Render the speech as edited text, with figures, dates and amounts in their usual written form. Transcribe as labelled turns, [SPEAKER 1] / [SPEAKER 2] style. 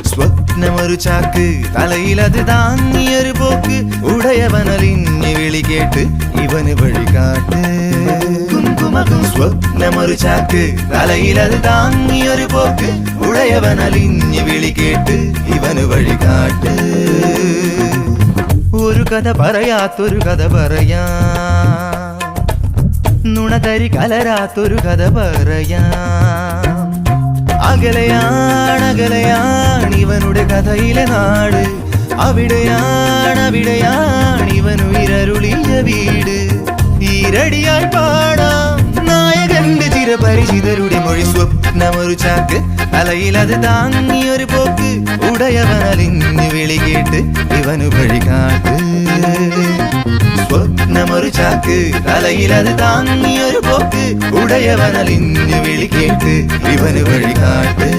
[SPEAKER 1] സ്വപ്നമൊരു ചാക്ക് തലയിലത് താങ്ങിയൊരു പോക്ക് ഉടയവനലിഞ്ഞ് വിളി കേട്ട് ഇവന് വഴികാട്ട് കുങ്കുമകും സ്വപ്നമൊരു ചാക്ക് തലയിലത് താങ്ങിയൊരു പോക്ക് ഉടയവനലിഞ്ഞ് വിളി കേട്ട് ഇവന് വഴികാട്ട് ഒരു കഥ പറയാത്തൊരു കഥ പറയാ നുണതരി കലരാത്തൊരു കഥ പറയാ അകലെയാണ് ഇവനുടെ കഥയിലെ നാട് അവിടെയാണ് ഇവനുയരരുളിയ വീട് ഈരടിയായി പാടാം നായകന്റെ ചിരപരിചിതരുടെ മൊഴി സ്വപ്നമൊരു ചാക്ക് തലയിലത് താങ്ങിയൊരു പോക്ക് ഉടയവനലിഞ്ഞ് വിളി കേട്ട് ഇവനു വഴികാട്ട് സ്വപ്നമൊരു ചാക്ക് തലയിലത് താങ്ങിയൊരു പോക്ക് ഉടയവനലിഞ്ഞ് വിളി കേട്ട് ഇവന് വഴികാട്ട്